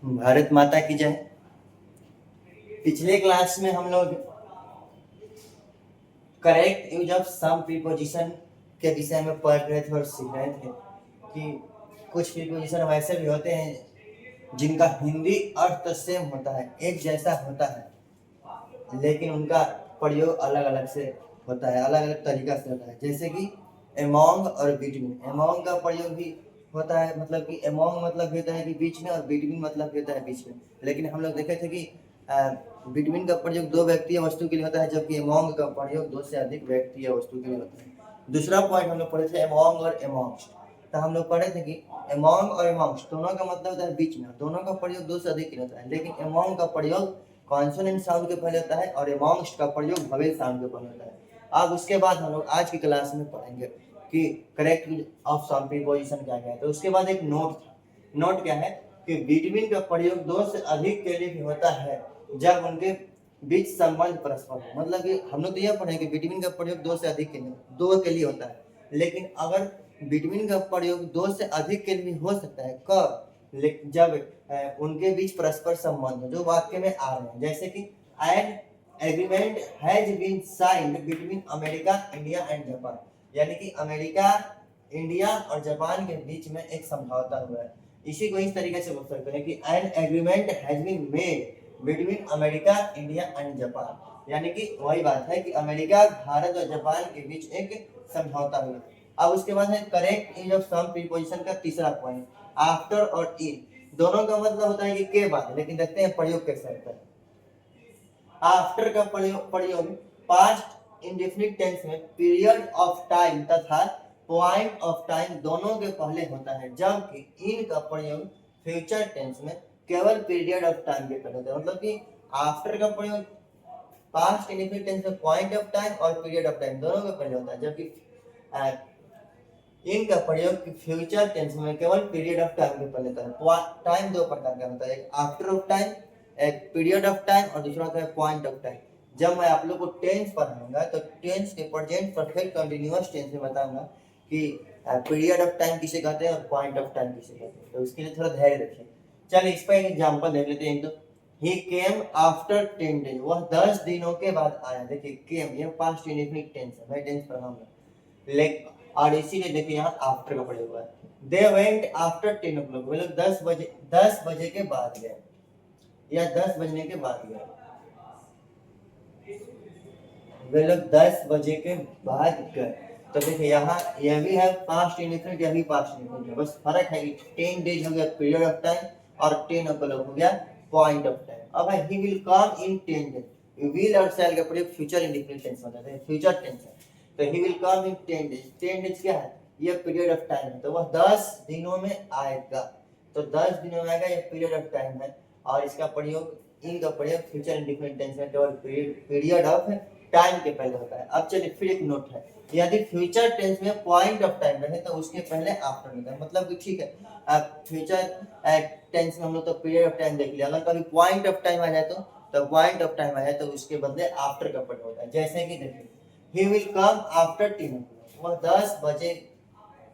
भारत माता की जय। पिछले क्लास में हम लोग correct use of some preposition के विषय में पढ़ रहे थे और सीख रहे थे कि कुछ प्रीपोजिशन वैसे भी होते हैं जिनका हिंदी अर्थ सेम होता है, एक जैसा होता है, लेकिन उनका प्रयोग अलग अलग से होता है, अलग अलग तरीका से होता है। जैसे कि एमोंग और बिटवीन। एमोंग का प्रयोग भी होता है, मतलब कि एमोंग मतलब होता है कि बीच में, और बिटवीन मतलब होता है बीच में। लेकिन हम लोग देखे थे कि बिटवीन का प्रयोग दो व्यक्ति या वस्तु के लिए होता है, जबकि एमोंग का प्रयोग दो से अधिक व्यक्ति या वस्तु के लिए होता है। दूसरा पॉइंट हम लोग पढ़े थे एमोंग और एमोंग्स्ट। तो हम लोग पढ़े थे कि एमोंग और एमोंग्स्ट दोनों का मतलब होता है बीच में, दोनों का प्रयोग दो से अधिक के लिए होता है। लेकिन एमोंग का प्रयोग कॉन्सोनेंट साउंड के पहले होता है और एमोंग्स्ट का प्रयोग वोवेल साउंड के पहले होता है। अब उसके बाद हम लोग आज की क्लास में पढ़ेंगे कि correct use of some preposition क्या है। तो उसके बाद एक नोट था। नोट क्या है कि बिटवीन का प्रयोग दो से अधिक के लिए भी होता है जब उनके बीच संबंध परस्पर हो। मतलब कि हम लोग तो यह पढ़े कि बिटवीन का प्रयोग दो से अधिक के लिए, दो के लिए होता है, लेकिन अगर बिटवीन का प्रयोग दो से अधिक के लिए भी हो सकता है कब, जब उनके बीच परस्पर संबंध जो वाक्य में आ रहे हैं। जैसे कि an agreement has been signed between America, India and Japan, यानी कि अमेरिका, इंडिया और जापान के बीच में एक समझौता हुआ है। इसी को इस तरीके से बोल सकते हैं कि an agreement has been made between America, India and Japan, यानी कि वही बात है कि अमेरिका, भारत और जापान के बीच एक समझौता हुआ। अब उसके बाद है correct use of some preposition का तीसरा पॉइंट, आफ्टर और इन। दोनों का मतलब होता है कि के बाद, लेकिन देखते हैं प्रयोग कैसे होता है। आफ्टर का प्रयोग पास्ट इंडेफिनिट टेंस में पीरियड ऑफ टाइम तथा पॉइंट ऑफ टाइम दोनों के पहले होता है, जबकि इन का प्रयोग फ्यूचर टेंस में केवल पीरियड ऑफ टाइम के पहले होता है। मतलब कि आफ्टर का प्रयोग पास्ट इंडेफिनिट टेंस में पॉइंट ऑफ टाइम और पीरियड ऑफ टाइम दोनों के पहले होता है, जबकि इनका प्रयोग फ्यूचर टेंस में केवल पीरियड ऑफ टाइम के पहले होता है। टाइम दो प्रकार का होता है, एक आफ्टर ऑफ टाइम, एक पीरियड ऑफ टाइम, और दूसरा होता है पॉइंट ऑफ टाइम। जब मैं आप लोग को टेंस पढ़ाऊंगा तो टेंस के प्रेजेंट परफेक्ट कंटीन्यूअस टेंस में बताऊंगा कि पीरियड ऑफ टाइम किसे कहते हैं और पॉइंट ऑफ टाइम किसे कहते हैं, तो उसके लिए थोड़ा धैर्य रखिए। चलिए इस पर एक एग्जाम्पल देख लेते हैं। एक तो ही केम आफ्टर 10 days, वह 10 दिनों के बाद आया। देखिए केम, ये पास्ट इंडेफिनिट टेंस है, मैं टेंस पढ़ाऊंगा, लेकिन और इसीलिए देखिए यहाँ आफ्टर का प्रयोग हुआ है। दे वेंट आफ्टर 10 o'clock, वे लोग 10 बजे के बाद गए, या 10 बजने के बाद गए। वे लोग 10 बजे के बाद गए। तो देखिए यहाँ यह भी है पास्ट इंडेफिनिट, यह भी पास्ट इंडेफिनिट है, बस फर्क है कि 10 days हो गया पीरियड ऑफ टाइम और 10 o'clock हो गया पॉइंट ऑफ टाइम। अब है ही will come in 10 days, will और शैल का प्रयोग फ्यूचर इंडेफिनिट टेंस में होता है, फ्यूचर टेंस है। तो ही will come in 10 days, 10 days क्या है, ये पीरियड ऑफ टाइम है, तो वह 10 दिनों में आएगा। तो 10 दिनों में आएगा, ये पीरियड ऑफ टाइम है, और इसका प्रयोग, इनका प्रयोग फ्यूचर इंडेफिनिट टेंस में केवल पीरियड ऑफ टाइम के पहले होता है। अब चलिए फिर एक नोट है, यदि फ्यूचर टेंस में पॉइंट ऑफ टाइम रहे तो उसके पहले आफ्टर होता है। मतलब कि ठीक है, फ्यूचर टेंस में हम लोग तो पीरियड ऑफ टाइम देख लिया, अगर कभी पॉइंट ऑफ टाइम आ जाए तो पॉइंट ऑफ टाइम आ जाए तो उसके बदले आफ्टर का प्रयोग होता है। जैसे कि देखिए ही विल कम आफ्टर 10 o'clock, वह 10 बजे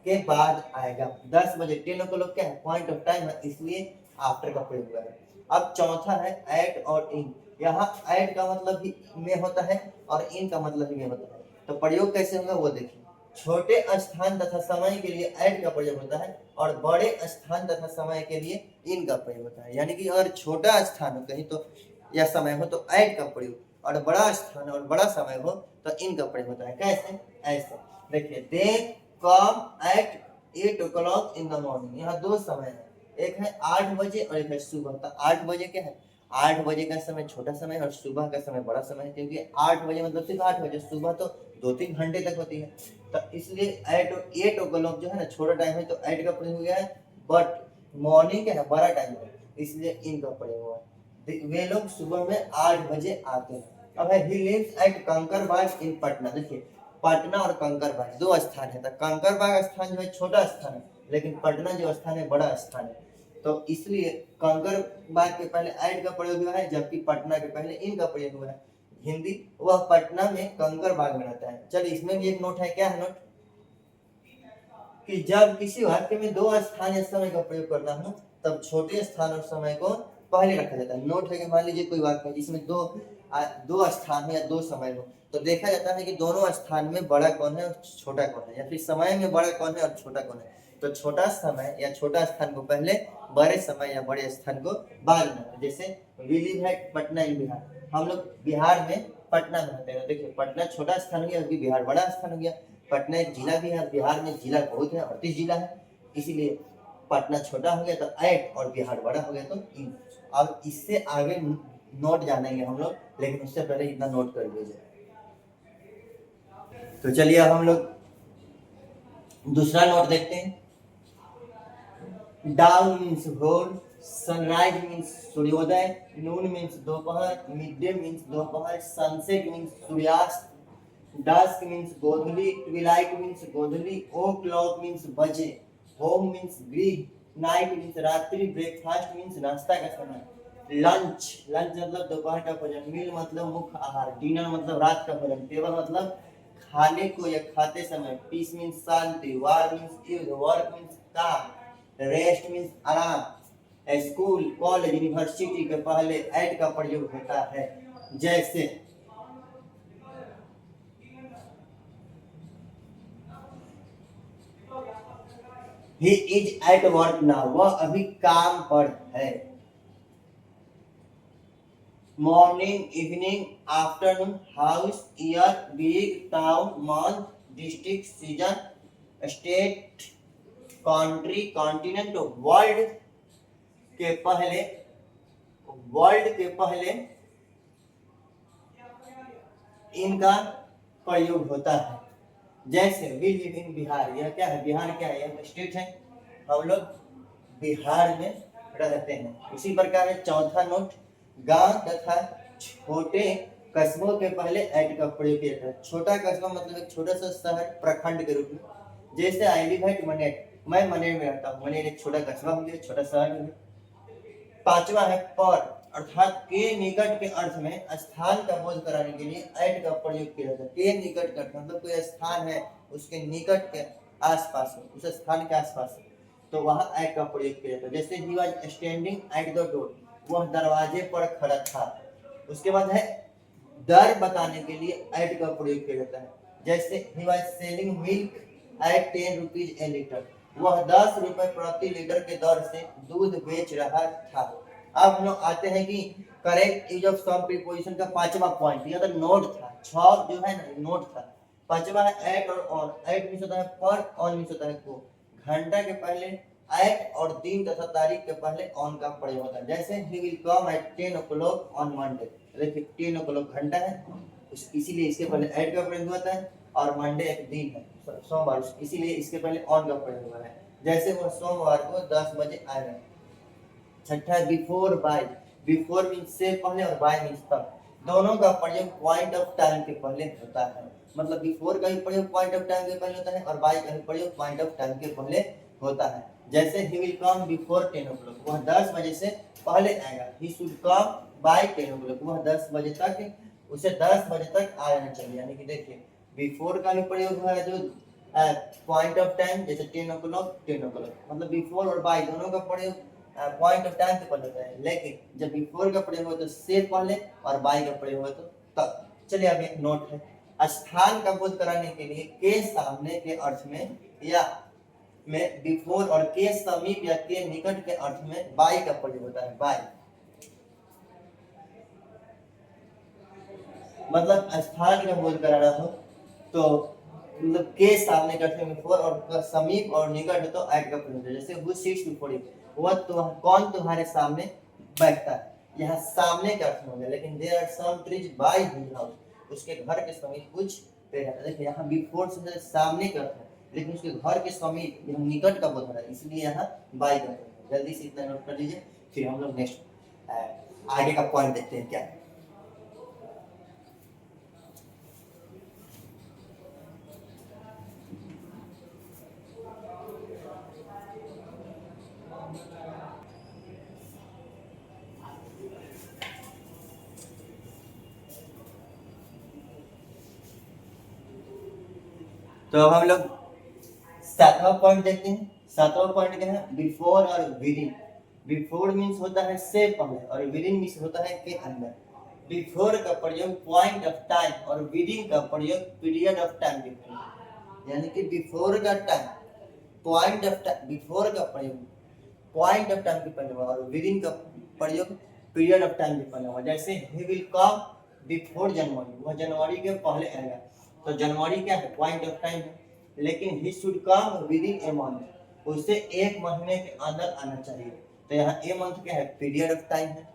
के बाद आएगा। 10 बजे 10 o'clock क्या है, पॉइंट ऑफ टाइम है, इसलिए आफ्टर का प्रयोग हुआ है। अब चौथा है एट और इन। यहाँ एट का मतलब ही में होता है और इन का मतलब ही में होता है, तो प्रयोग कैसे होगा वो देखिए। छोटे स्थान तथा समय के लिए एट का प्रयोग होता है और बड़े स्थान तथा समय के लिए इन का प्रयोग होता है। यानी कि अगर छोटा स्थान हो कहीं तो या समय हो तो एट का प्रयोग, और बड़ा स्थान और बड़ा समय हो तो इन का प्रयोग होता है। कैसे, ऐसे देखिए, they come at 8 o'clock in the morning. यहाँ दो समय है, एक है 8 बजे और एक है सुबह। तो 8 बजे क्या है, 8 बजे का समय छोटा समय और सुबह का समय बड़ा समय है, क्योंकि 8 बजे मतलब सिर्फ 8 बजे, सुबह तो 2-3 घंटे तक होती है। तो इसलिए 8 o'clock जो है ना छोटा टाइम है, तो 8 का प्रयोग हो गया है। बट मॉर्निंग क्या है, बड़ा टाइम है, इसलिए इन का प्रयोग हुआ है। वे लोग सुबह में 8 बजे आते हैं। अब है ही लिव्स एट कंकरबाग इन पटना। देखिए पटना और कंकरबाग दो स्थान है, तो कंकरबाग स्थान जो है छोटा स्थान है, लेकिन पटना जो स्थान है बड़ा स्थान है, तो इसलिए कंकरबाग के पहले ऐड का प्रयोग हुआ है, जबकि पटना के पहले इन का प्रयोग हुआ है। हिंदी, वह पटना में कंकरबाग में रहता है। चलिए इसमें भी एक नोट है, क्या है नोट, कि जब किसी वाक्य में दो स्थान या समय का प्रयोग करना हो तब छोटे स्थान और समय को पहले रखा जाता है। नोट है कि मान लीजिए कोई वाक्य है जिसमें दो स्थान है या दो समय हो, तो देखा जाता है कि दोनों स्थान में बड़ा कौन है और छोटा कौन है, या फिर समय में बड़ा कौन है और छोटा कौन है। तो छोटा समय या छोटा स्थान को पहले, बड़े समय या बड़े स्थान को बाद में। जैसे वी लिव एट पटना इन बिहार, हम लोग बिहार में पटना में रहते हैं। देखिए पटना छोटा स्थान हो गया, बिहार बड़ा स्थान हो गया। पटना एक जिला भी है, बिहार में जिला बहुत है, 38 जिला है, इसीलिए पटना छोटा हो गया तो एट और बिहार बड़ा हो गया तो इन। अब इससे आगे नोट जानेंगे हम लोग, लेकिन उससे पहले इतना नोट कर लीजिए। तो चलिए अब हम लोग दूसरा नोट देखते हैं। डाउन मीन्स भोर, सनराइज मीन्स सूर्योदय, नून मीन्स दोपहर, मिड डे मीन्स दोपहर, सनसेट मीन्स सूर्यास्त, डस्क मीन्स गोधूली, ट्विलाइट मीन्स गोधूली, ओ क्लॉक मीन्स बजे, होम मीन्स गृह, नाइट मीन्स रात्रि, ब्रेकफास्ट मीन्स नाश्ता का समय, लंच लंच मतलब दोपहर का भोजन, मील मतलब मुख्य आहार, डिनर मतलब रात का भोजन, टेबल मतलब खाने को या खाते समय, पीस मीन्स शांति, वार मीन्स युद्ध, वर्क मीन्स काम, रेस्ट मीन्स आराम। स्कूल कॉलेज यूनिवर्सिटी के पहले एट का प्रयोग होता है। जैसे he is at work now, वह अभी काम पर है। Morning evening afternoon, house year week town month district season state country continent के पहले वर्ल्ड के पहले इनका प्रयोग होता है। जैसे वी लिव इन बिहार, यह क्या है, बिहार क्या है, यह स्टेट है, हम लोग बिहार में रहते हैं। इसी प्रकार है चौथा नोट, गांव तथा छोटे कस्बों के पहले एट का प्रयोग किया जाता है। छोटा कस्बा मतलब एक छोटा सा शहर, प्रखंड के रूप में। जैसे आई लिव एट मनेर, मैं मनेर में रहता हूँ। मनेर एक छोटा कस्बा हो गया, छोटा शहर हो गया। पांचवा है पर, अर्थात के निकट के अर्थ में स्थान का बोध कराने के लिए एट का प्रयोग किया जाता है। के निकट का मतलब कोई स्थान है उसके निकट के आसपास है, उस स्थान के आसपास है, तो वहां एट का प्रयोग किया जाता है। जैसे he was standing at the door, वह दरवाजे पर खड़ा था। उसके बाद है दर बताने के लिए एट का प्रयोग किया जाता है। जैसे he was selling milk eight 10 rupees A litre, वह 10 रुपए प्रति लीटर के दर से दूध बेच रहा था। अब हम लोग आते हैं कि correct use of some preposition का पांचवा पॉइंट, यह तो नोट था, 6 जो है ना नोट था। पांचवा है एट और ऑन। एट मीन्स होता है पर, ऑन मीन्स होता है को। घंटा के पहले एट और दिन तथा तारीख के पहले ऑन का प्रयोग होता है। जैसे he will come at 10 o'clock on Monday, देखिए 10 o'clock घंटा है, इसीलिए इसके पहले एट का प्रयोग होता है। और मंडे एक दिन है, सोमवार, इसीलिए इसके पहले ऑन का प्रयोग हुआ है। जैसे वो सोमवार को 10 बजे आएगा। छठा बिफोर बाय, बिफोर मीन्स से पहले और बाय मीन्स तक। दोनों का प्रयोग पॉइंट ऑफ टाइम के पहले होता है। मतलब बिफोर का भी प्रयोग पॉइंट ऑफ टाइम के पहले होता है और बाय का भी प्रयोग पॉइंट ऑफ टाइम के पहले होता है। जैसे he will come before 10 o'clock, वह 10 बजे से पहले आएगा। He should come by 10 o'clock, वह 10 बजे तक, उसे 10 बजे तक आ जाना चाहिए। यानी कि देखिए बिफोर का भी प्रयोग हुआ है जो पॉइंट ऑफ टाइम, जैसे 10 o'clock 10 o'clock, मतलब बिफोर और बाय दोनों का प्रयोग पॉइंट ऑफ टाइम के पहले होता है। लेकिन जब बिफोर का प्रयोग हो तो से पहले और बाय का प्रयोग हो तो तब। चलिए अब एक नोट है, स्थान का बोध कराने के लिए के सामने के अर्थ में या में बिफोर और के समीप या के निकट के अर्थ में बाय का प्रयोग होता है। बाय मतलब स्थान का बोध कराना हो तो मतलब के सामने के अर्थ में बिफोर और समीप और निकट तो एट का प्रयोग होता है। जैसे हु सिट्स बिफोर यू, वह तो कौन तुम्हारे सामने बैठता है, यहाँ सामने का अर्थ हो गया। लेकिन there are some trees by his house, उसके घर के समीप कुछ पेड़ है। देखिए यहाँ बिफोर से सामने का अर्थ है, लेकिन उसके घर के समीप यहाँ निकट का बोध हो रहा है, इसलिए यहाँ बाय का प्रयोग है। जल्दी से इतना नोट कर लीजिए, फिर हम लोग नेक्स्ट आगे का पॉइंट देखते हैं क्या है। तो अब हम लोग सातवां पॉइंट देखते हैं। सातवां पॉइंट क्या है, बिफोर और विद इन। बिफोर मीन्स होता है से पहले और विद इन मीन्स होता है के अंदर। बिफोर का प्रयोग पॉइंट ऑफ टाइम और विद इन का प्रयोग पीरियड ऑफ टाइम के लिए, यानी कि बिफोर का time point of time, before का प्रयोग पॉइंट ऑफ टाइम के पहले हुआ और विद इन का प्रयोग पीरियड ऑफ टाइम के पहले हुआ। जैसे ही विल कम बिफोर जनवरी, वह जनवरी के पहले आएगा, तो जनवरी क्या है, पॉइंट ऑफ टाइम है। लेकिन he should come with in a month, उससे एक महीने के अंदर आना चाहिए, तो यहाँ ए मंथ क्या है, पीरियड ऑफ टाइम है।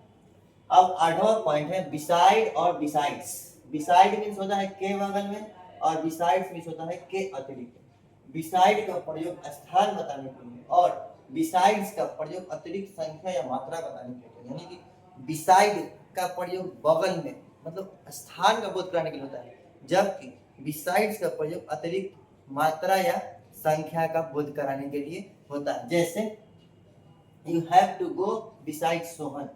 अब आठवां पॉइंट है बिसाइड और बिसाइड्स। बिसाइड मीन्स होता है के बगल में और बिसाइड्स मीन्स होता है के अतिरिक्त। बिसाइड का प्रयोग स्थान बताने के लिए और बिसाइड्स का प्रयोग अतिरिक्त संख्या या मात्रा बताने के लिए, यानी कि बिसाइड का प्रयोग बगल में मतलब स्थान का बोध कराने के लिए होता है, जबकि बिसाइड्स का प्रयोग अतिरिक्त मात्रा या संख्या का बोध कराने के लिए होता है। जैसे you have to go beside Sohan,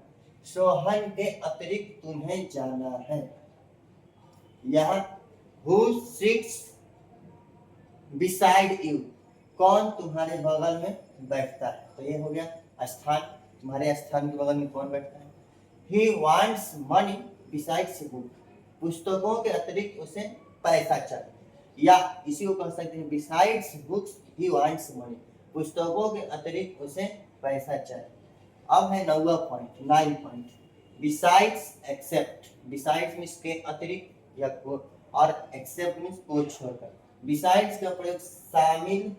Sohan के अतिरिक्त तुम्हें जाना है। यहाँ हु सिट्स बिसाइड यू, कौन तुम्हारे बगल में बैठता है, तो ये हो गया स्थान, तुम्हारे स्थान के बगल में कौन बैठता है। ही वांट्स मनी बिसाइड्स बुक, पुस्तकों के अतिरिक्त उसे पैसा चाहिए, या इसी को कह सकते हैं besides books he wants money, पुस्तकों के अतिरिक्त उसे पैसा चाहिए। अब है नौवां point, 9 point, besides except. Besides means के अतिरिक्त या को, और एक्सेप्ट मीन्स को छोड़कर। बिसाइड्स का प्रयोग शामिल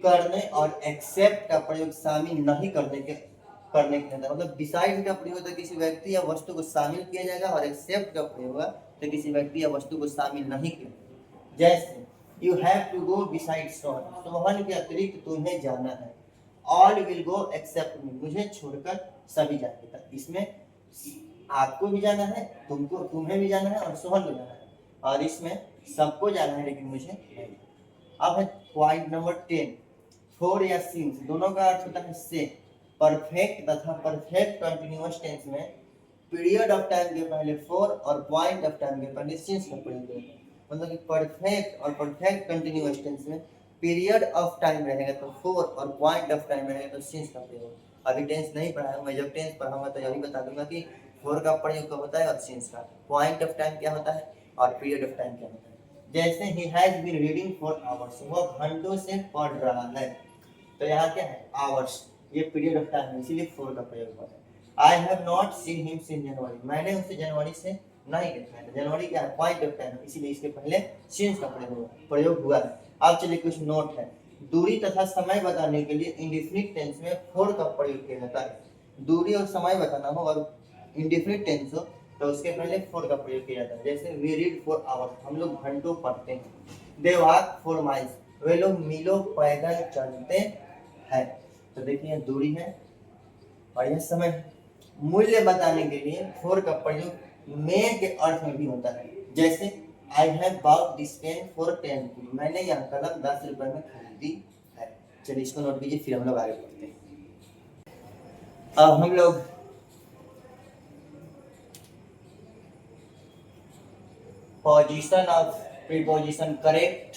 करने और एक्सेप्ट का प्रयोग शामिल नहीं करने के होता, मतलब बिसाइड का प्रयोग तो किसी व्यक्ति या वस्तु को शामिल किया जाएगा और एक्सेप्ट का प्रयोग होगा तो किसी व्यक्ति या वस्तु को शामिल नहीं किया। जैसे you have to go beside Sohan, Sohan के अतिरिक्त तुम्हें जाना है। All will go except me, मुझे छोड़कर सभी जाएंगे, इसमें आपको भी जाना है, तुमको तुम्हें भी जाना है और सोहन को जाना है, और इसमें सबको जाना है लेकिन मुझे नहीं। अब है पॉइंट नंबर 10, फोर या सिंस, दोनों का अर्थ होता है से। परफेक्ट तथा परफेक्ट कंटिन्यूअस टेंस में पीरियड ऑफ टाइम के पहले फोर और पॉइंट ऑफ टाइम के पहले सिंस का प्रयोग होता है। मतलब कि परफेक्ट और परफेक्ट कंटिन्यूअस टेंस में पीरियड ऑफ टाइम रहेगा तो फोर और पॉइंट ऑफ टाइम रहेगा तो सिंस का प्रयोग। अभी टेंस नहीं पढ़ा है, मैं जब टेंस पढ़ाऊंगा तो यही बता दूंगा कि फोर का प्रयोग कब होता है और सिंस का, पॉइंट ऑफ टाइम क्या होता है और पीरियड ऑफ टाइम क्या होता है। जैसे he has been reading for hours, वह घंटों से पढ़ रहा है, तो यहाँ क्या है आवर्स, ये पीरियड ऑफ टाइम है, इसीलिए फोर का प्रयोग हुआ है। I have not seen him since January, मैंने उसे जनवरी से नहीं देखा है, जनवरी क्या है पॉइंट ऑफ टाइम है, इसीलिए इसके पहले सिंस का प्रयोग हुआ है। अब चलिए कुछ नोट है, दूरी तथा समय बताने के लिए इंडेफिनिट टेंस में फोर का प्रयोग किया जाता है। दूरी और समय बताना हो और इंडेफिनिट टेंस हो तो उसके पहले फोर का प्रयोग किया जाता है। जैसे वी रीड फॉर आवर्स, हम लोग घंटों पढ़ते हैं। दे वॉक फॉर माइल्स, वे लोग मीलों पैदल चलते हैं। तो देखिए दूरी है और यह समय है। मूल्य बताने के लिए फोर का प्रयोग में के अर्थ में भी होता है। जैसे I have bought this pen for 10 rupees, मैंने यह कलम 10 रुपए में खरीदी है। चलिए इसको नोट कीजिए, फिर हम लोग आगे बढ़ते हैं। अब हम लोग position of preposition correct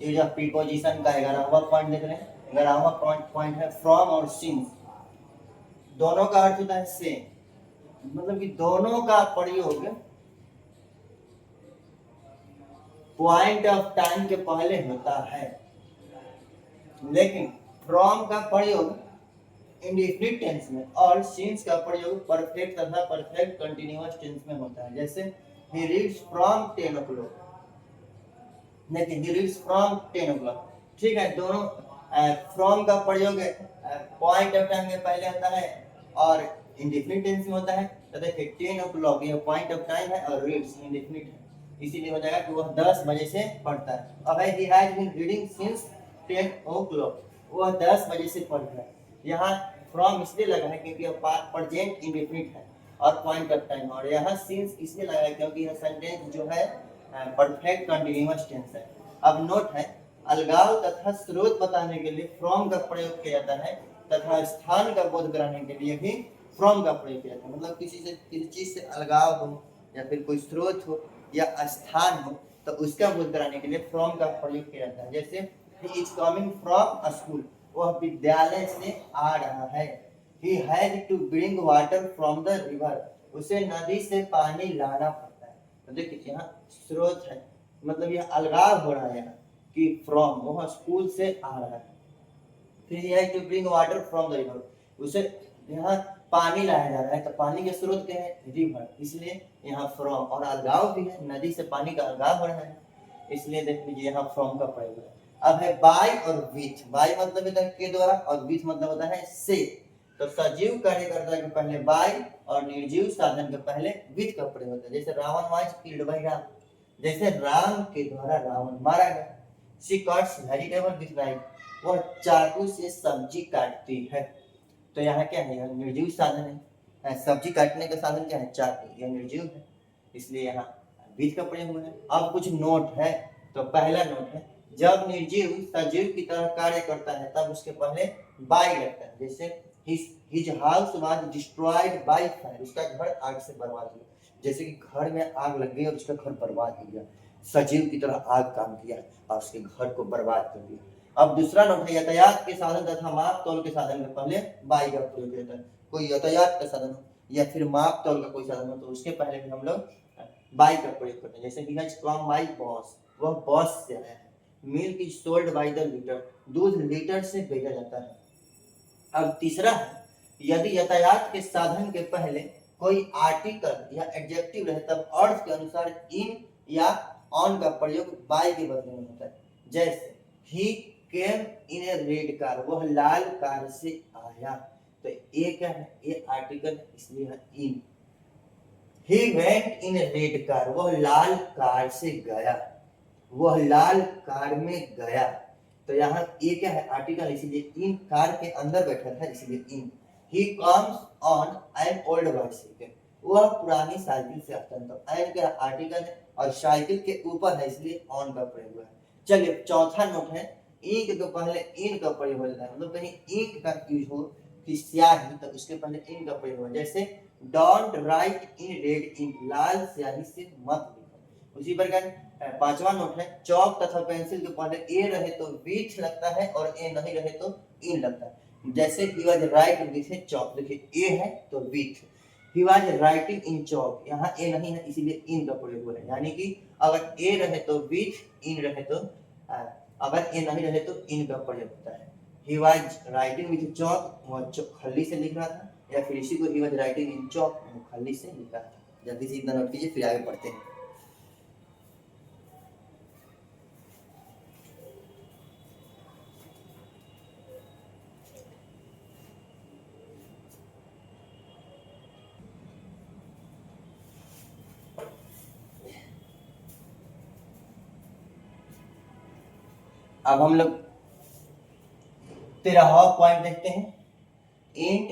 use of preposition का 11वां पॉइंट देख रहे हैं। 11वां पॉइंट है फ्रॉम और सिंस, दोनों का अर्थ होता है से, मतलब कि दोनों का प्रयोग पॉइंट ऑफ टाइम के पहले होता है, लेकिन फ्रॉम का प्रयोग इंडेफिनिट टेंस में और सिंस का प्रयोग परफेक्ट तथा परफेक्ट कंटीन्यूअस टेंस में होता है। जैसे he reads from 10 o'clock, लेकिन he reads from 10 o'clock, ठीक है। दोनों फ्रॉम का प्रयोग पॉइंट ऑफ टाइम के पहले होता है और इंडेफिनिट टेंस में होता है। तो देखिए 10 o'clock ये पॉइंट ऑफ टाइम है और रीड्स इंडेफिनिट है, इसीलिए हो जाएगा कि वह 10 बजे से पढ़ता है। अब है he has been reading since 10 o'clock, वह 10 बजे से पढ़ रहा है। यहाँ फ्रॉम इसलिए लगा है क्योंकि प्रेजेंट इंडेफिनिट है और पॉइंट ऑफ टाइम, और यहाँ सिंस इसलिए लगा है क्योंकि यह सेंटेंस जो है परफेक्ट कंटीन्यूअस टेंस है। अब नोट है, अलगाव तथा स्रोत बताने के लिए फ्रॉम का प्रयोग किया जाता है तथा स्थान का बोध कराने के लिए भी फ्रॉम का प्रयोग किया जाता है। मतलब किसी चीज से अलगाव हो या फिर कोई स्रोत हो या स्थान हो तो उसका बोध कराने के लिए फ्रॉम का प्रयोग किया जाता है। जैसे he is coming from a school, वह विद्यालय से आ रहा है। He had to bring water from the river, उसे नदी से पानी लाना पड़ता है। तो देखिए यहाँ स्रोत है, मतलब यह अलगाव हो रहा है यहाँ कि फ्रॉम, वह स्कूल से आ रहा है। फिर he had to bring water from the river, उसे यहाँ पानी लाया जा रहा है, तो पानी के स्रोत क्या है, रिवर, इसलिए यहाँ फ्रॉम, और अलगाव भी है, नदी से पानी का अलगाव हो रहा है, इसलिए देख लीजिए यहाँ फ्रॉम का प्रयोग है। अब है बाय और विथ, बाय मतलब होता है के द्वारा, और विथ मतलब होता है से। तो सजीव कार्यकर्ता के पहले बाय और निर्जीव साधन के पहले विथ का प्रयोग होता है। जैसे Ravana was killed by Ram, जैसे राम के द्वारा रावण मारा गया। She cuts vegetable with knife, वह चाकू से सब्जी काटती है। तो यहाँ क्या है, यह निर्जीव साधन है, सब्जी काटने का साधन क्या है, चाकू, यह निर्जीव है, इसलिए यहाँ विथ का प्रयोग हुआ है। अब कुछ नोट है, तो पहला नोट है, जब निर्जीव सजीव की तरह कार्य करता है तब उसके पहले बाय लगता है। जैसे his house was destroyed by fire, उसका घर आग से बर्बाद हो गया। जैसे कि घर में आग लग गई और उसका घर बर्बाद हो गया, सजीव की तरह आग काम किया और उसके घर को बर्बाद कर दिया। अब दूसरा नोट है, यातायात के साधन तथा माप तौल के साधन के पहले बाय का प्रयोग किया जाता है। कोई यातायात का साधन हो या फिर माप तौल का कोई साधन हो तो उसके पहले भी हम लोग बाय का प्रयोग करते हैं। जैसे he has come by boss, वह बॉस से आया है। Milk is sold by the litre, दूध लीटर से बेचा जाता है। अब तीसरा है, यदि यातायात के साधन के पहले कोई आर्टिकल या एडजेक्टिव रहे तब अर्थ के अनुसार इन या ऑन का प्रयोग बाय के बदले में होता है। जैसे ही केम इन ए रेड कार, वह लाल कार से आया, तो ये क्या है, ये आर्टिकल, इसलिए है in. He went in a red car, वह लाल कार से गया, वह लाल कार में गया, तो यहाँ ये क्या है, आर्टिकल, इसीलिए इन, कार के अंदर बैठा था इसलिए in. He comes on an old bicycle, वह पुरानी साइकिल से आता है, तो एन क्या आर्टिकल है और साइकिल के ऊपर है इसलिए ऑन का प्रयोग हुआ है। चलिए चौथा नोट है, इंक के पहले इन का प्रयोग हो जाता है, मतलब कहीं इंक का यूज हो कि स्याही तो उसके पहले इन का प्रयोग हो, जैसे don't write in red ink, लाल स्याही से मत लिखो। उसी प्रकार पांचवा नोट है, चौक तथा पेंसिल के पहले ए रहे तो विथ लगता है और ए नहीं रहे तो इन लगता है। जैसे he was write with a chalk, देखिए ए है तो with, he was writing in chalk, यहाँ ए नहीं है इसीलिए इन का प्रयोग हो रहा है। यानी कि अगर ए रहे तो विथ, इन रहे तो अगर ए नहीं रहे तो इन का प्रयोग होता है। ही वाज राइटिंग विथ चौक, वह खल्ली से लिख रहा था, या फिर इसी को ही वाज राइटिंग इन चौक, खल्ली से लिख रहा था। जल्दी से इतना नोट कीजिए फिर आगे पढ़ते हैं। अब हम लोग 13वां पॉइंट देखते हैं। इंट,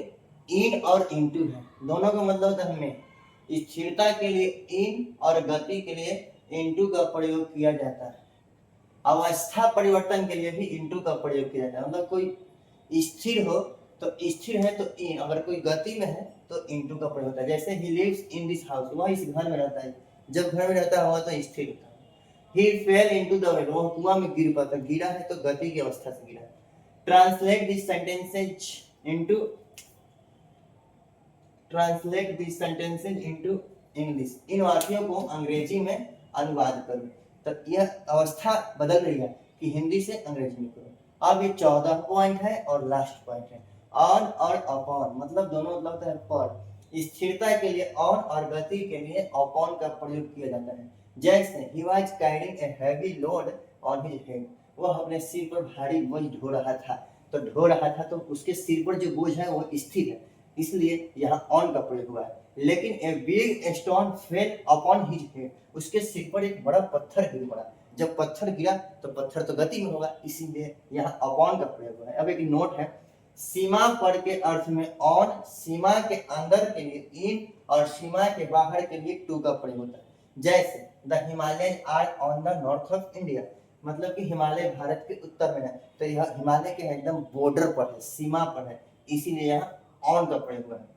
इन और इनटू है, दोनों का मतलब होता है में। स्थिरता के लिए इन और गति के लिए इनटू का प्रयोग किया जाता है। अवस्था परिवर्तन के लिए भी इनटू का प्रयोग किया जाता है, मतलब कोई स्थिर हो तो स्थिर है तो इन, अगर कोई गति में है तो इनटू का प्रयोग होता है। जैसे he lives in this house, वह इस घर में रहता है, जब घर में रहता है वह तो स्थिर होता है। He fell into the well, वह कुआं में गिर पड़ा, गिरा है तो गति की अवस्था से गिरा है। Translate these sentences into English, इन वाक्यों को अंग्रेजी में अनुवाद करो। तो यह अवस्था बदल रही है कि हिंदी से अंग्रेजी में करो। अब ये 14 पॉइंट है और लास्ट पॉइंट है, ऑन और अपॉन, मतलब दोनों मतलब होता है पर। स्थिरता के लिए ऑन और गति के लिए अपॉन का प्रयोग किया जाता है। जैसे he was carrying a heavy load on his head, वह अपने सिर पर भारी बोझ ढो रहा था, तो ढो रहा था तो उसके सिर पर जो बोझ है वो स्थिर है, इसलिए यहाँ ऑन का प्रयोग हुआ है। लेकिन a big stone fail upon his head, उसके सिर पर एक बड़ा पत्थर गिर पड़ा, जब पत्थर गिरा तो पत्थर तो गति में होगा, इसीलिए यहाँ अपॉन का प्रयोग हुआ है। अब एक नोट है, सीमा पर के अर्थ में ऑन, सीमा के अंदर के लिए इन और सीमा के बाहर के लिए टू का प्रयोग होता है। जैसे the Himalayan are on the north of India, मतलब कि हिमालय भारत के उत्तर में है, तो यह हिमालय के एकदम बॉर्डर पर है, सीमा पर है, इसीलिए यहाँ ऑन का प्रयोग हुआ है।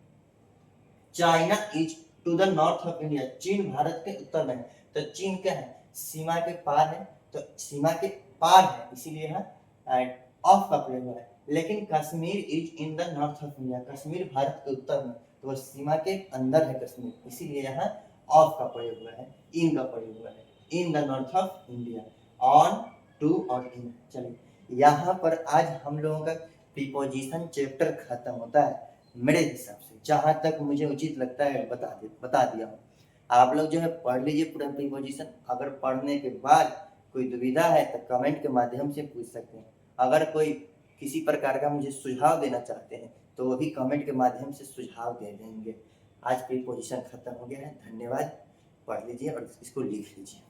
China is to the north of India, चीन भारत के उत्तर में है, तो चीन क्या है, सीमा के पार है, तो सीमा के पार है, इसीलिए यहाँ एंड ऑफ का प्रयोग हुआ है। लेकिन Kashmir is in the north of India, Kashmir Bharat के उत्तर में, तो सीमा के अंदर है कश्मीर, इसीलिए यहाँ ऑफ का प्रयोग हुआ है, इन का प्रयोग हुआ है, in the north of India, on, to और इन। चलिए यहाँ पर आज हम लोगों का प्रीपोजिशन चैप्टर खत्म होता है। मेरे हिसाब से जहाँ तक मुझे उचित लगता है बता दिया हूँ। आप लोग जो है पढ़ लीजिए पूरा प्रीपोजिशन। अगर पढ़ने के बाद कोई दुविधा है तो कमेंट के माध्यम से पूछ सकते हैं। अगर कोई किसी प्रकार का मुझे सुझाव देना चाहते हैं तो वो भी कमेंट के माध्यम से सुझाव दे देंगे। आज प्रीपोजिशन खत्म हो गया है। धन्यवाद। पढ़ लीजिए और इसको लिख लीजिए।